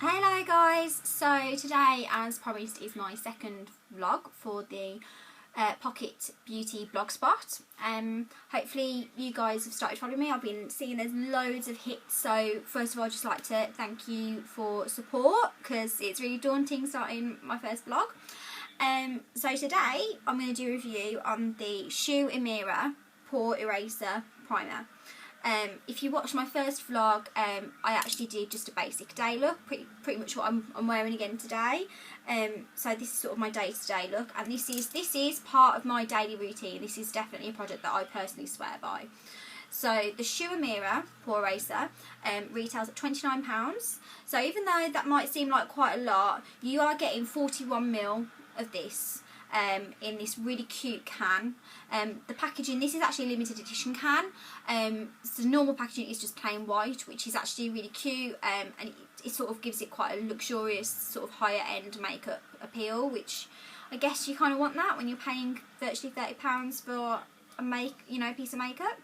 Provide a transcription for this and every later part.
Hello guys, so today, as promised, is my second vlog for the Pocket Beauty blogspot. Hopefully you guys have started following me. I've been seeing there's loads of hits, so first of all I'd just like to thank you for support, because it's really daunting starting my first vlog. So today I'm going to do a review on the Shu Uemura POREraser primer. If you watched my first vlog, I actually did just a basic day look, pretty much what I'm wearing again today. So this is sort of my day-to-day look, and this is part of my daily routine. This is definitely a product that I personally swear by. So the Shu Uemura POREraser retails at £29. So even though that might seem like quite a lot, you are getting 41ml of this. In this really cute can. The packaging, this is actually a limited edition can. So the normal packaging is just plain white, which is actually really cute, and it sort of gives it quite a luxurious sort of higher end makeup appeal, which I guess you kind of want that when you're paying virtually £30 for a piece of makeup.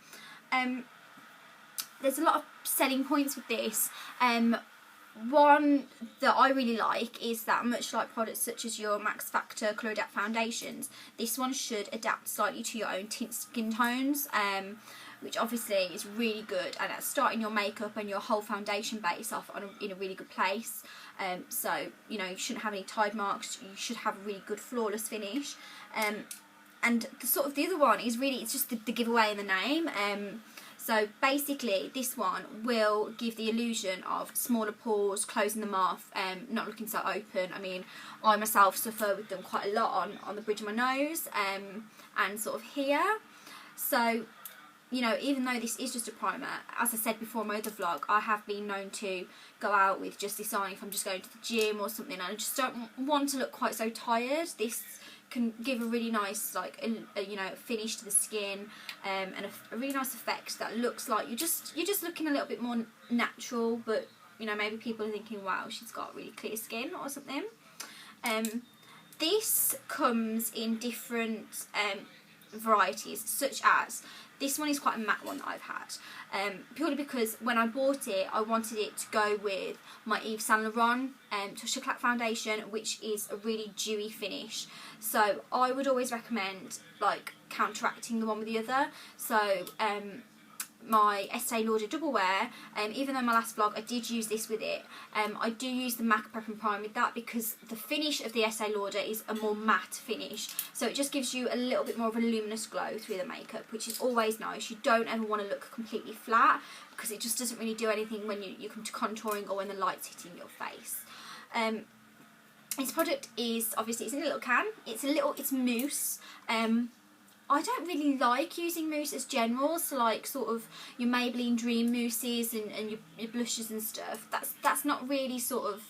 There's a lot of selling points with this. One that I really like is that, much like products such as your Max Factor Colour Adapt foundations, this one should adapt slightly to your own skin tones, which obviously is really good, and that's starting your makeup and your whole foundation base off in a really good place. So you shouldn't have any tide marks. You should have a really good flawless finish. And the other one is really, it's just the giveaway in the name. So basically this one will give the illusion of smaller pores, closing them off, not looking so open. I mean, I myself suffer with them quite a lot on the bridge of my nose and sort of here. So, even though this is just a primer, as I said before in my other vlog, I have been known to go out with just this on if I'm just going to the gym or something, and I just don't want to look quite so tired. This can give a really nice finish to the skin, and a really nice effect that looks like you're just looking a little bit more natural, but maybe people are thinking, wow, she's got really clear skin or something. This comes in different varieties, such as this one is quite a matte one that I've had, purely because when I bought it I wanted it to go with my Yves Saint Laurent Touche Éclat foundation, which is a really dewy finish. So I would always recommend counteracting the one with the other. So my Estee Lauder Double Wear, even though my last vlog I did use this with it, I do use the MAC Prep and Prime with that, because the finish of the Estee Lauder is a more matte finish, so it just gives you a little bit more of a luminous glow through the makeup, which is always nice. You don't ever want to look completely flat, because it just doesn't really do anything when you come to contouring or when the light's hitting your face. This product is, obviously, it's in a little can. It's mousse. I don't really like using mousse as general, so sort of your Maybelline Dream mousses and your blushes and stuff. That's not really sort of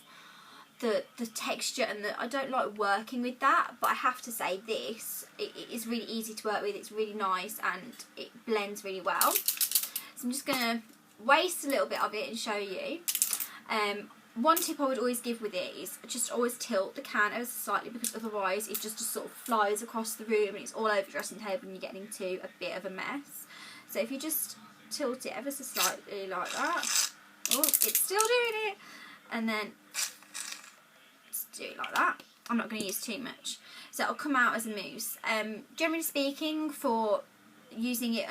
the texture, and I don't like working with that. But I have to say, it is really easy to work with. It's really nice and it blends really well. So I'm just gonna waste a little bit of it and show you. One tip I would always give with it is just always tilt the can ever so slightly, because otherwise it just sort of flies across the room and it's all over the dressing table and you get into a bit of a mess. So if you just tilt it ever so slightly like that, oh, it's still doing it, and then just do it like that. I'm not going to use too much, so it'll come out as a mousse. Generally speaking, for using it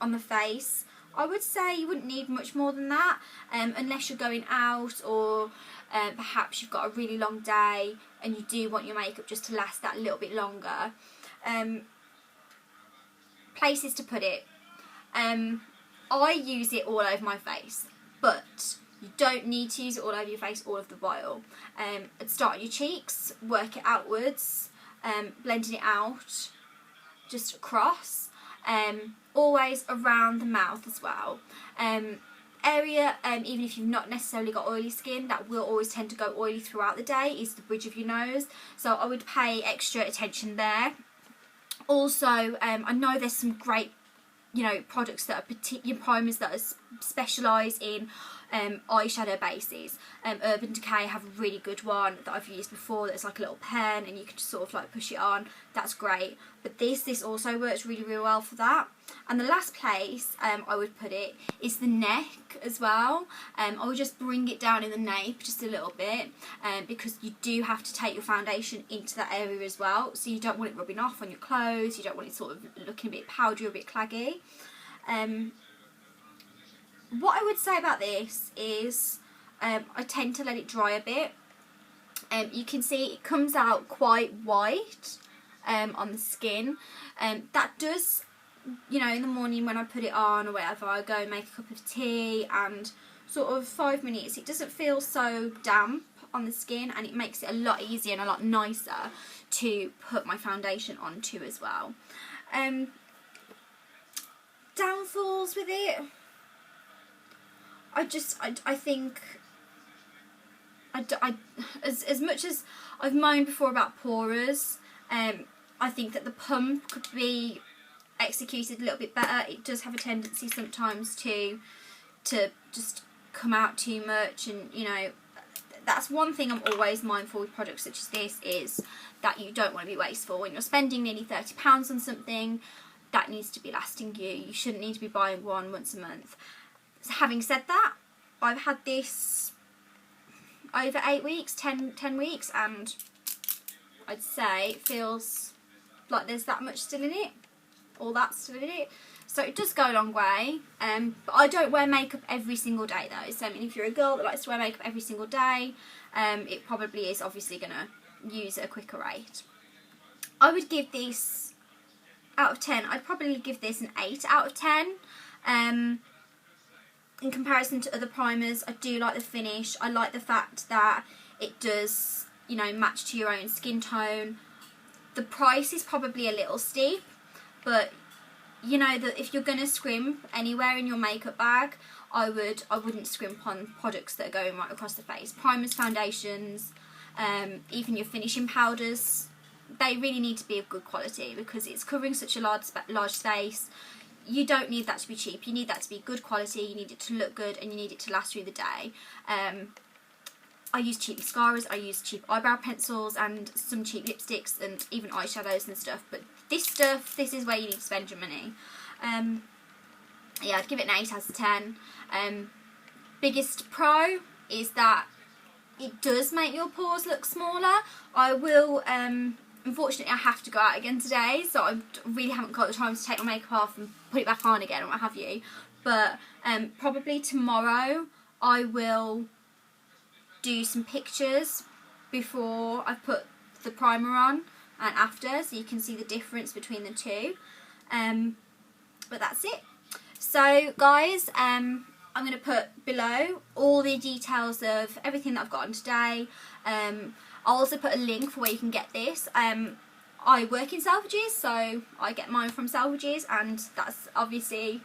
on the face, I would say you wouldn't need much more than that, unless you're going out, or perhaps you've got a really long day and you do want your makeup just to last that little bit longer. Places to put it. I use it all over my face, but you don't need to use it all over your face all of the while. I'd start on your cheeks, work it outwards, blending it out just across. Always around the mouth as well. Area, even if you've not necessarily got oily skin, that will always tend to go oily throughout the day, is the bridge of your nose. So I would pay extra attention there. Also, I know there's some great, products that are primers that are specialise in eyeshadow bases. Urban Decay have a really good one that I've used before that's like a little pen and you can just sort of like push it on. That's great. But this also works really, really well for that. And the last place I would put it is the neck as well. I would just bring it down in the nape just a little bit because you do have to take your foundation into that area as well. So you don't want it rubbing off on your clothes. You don't want it sort of looking a bit powdery or a bit claggy. What I would say about this is I tend to let it dry a bit. You can see it comes out quite white on the skin. That does, you know, in the morning when I put it on or whatever, I go and make a cup of tea and sort of 5 minutes, it doesn't feel so damp on the skin and it makes it a lot easier and a lot nicer to put my foundation onto as well. Downfalls with it, I think as much as I've moaned before about pourers, I think that the pump could be executed a little bit better. It does have a tendency sometimes to just come out too much, and you know, that's one thing I'm always mindful with products such as this, is that you don't want to be wasteful. When you're spending nearly £30 on something, that needs to be lasting you. You shouldn't need to be buying one once a month. So having said that, I've had this over 8 weeks, 10 weeks, and I'd say it feels like there's that much still in it, or that's still in it. So it does go a long way. But I don't wear makeup every single day though. So I mean, if you're a girl that likes to wear makeup every single day, it probably is obviously going to use at a quicker rate. I would give this, out of 10, I'd probably give this an 8 out of 10. In comparison to other primers, I do like the finish. I like the fact that it does, you know, match to your own skin tone. The price is probably a little steep, but you know that if you're going to scrimp anywhere in your makeup bag, I wouldn't scrimp on products that are going right across the face. Primers, foundations, even your finishing powders, they really need to be of good quality because it's covering such a large space. You don't need that to be cheap. You need that to be good quality. You need it to look good, and you need it to last through the day. I use cheap mascaras, I use cheap eyebrow pencils and some cheap lipsticks and even eyeshadows and stuff. But this stuff, this is where you need to spend your money. Yeah, I'd give it an 8 out of 10. Biggest pro is that it does make your pores look smaller. I will... Unfortunately, I have to go out again today, so I really haven't got the time to take my makeup off and put it back on again or what have you. But probably tomorrow I will do some pictures before I put the primer on and after, so you can see the difference between the two. But that's it. So guys, I'm going to put below all the details of everything that I've got on today. I'll also put a link for where you can get this. I work in Selfridges, so I get mine from Selfridges, and that's obviously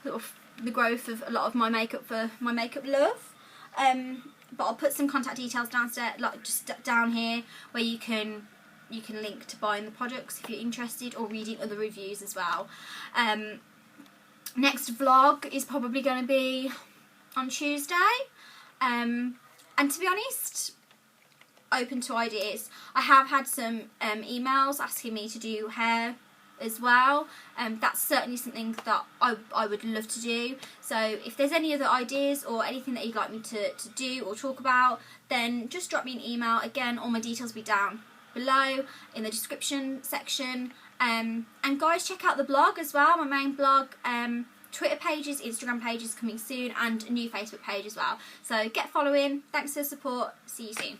sort of the growth of a lot of my makeup for my makeup love. But I'll put some contact details downstairs, like just down here, where you can link to buying the products if you're interested, or reading other reviews as well. Next vlog is probably going to be on Tuesday, and to be honest, open to ideas. I have had some emails asking me to do hair as well, and that's certainly something that I would love to do. So if there's any other ideas or anything that you'd like me to do or talk about, then just drop me an email. Again, all my details will be down below in the description section. And guys, check out the blog as well, my main blog. Twitter pages, Instagram pages coming soon, and a new Facebook page as well. So get following. Thanks for the support. See you soon.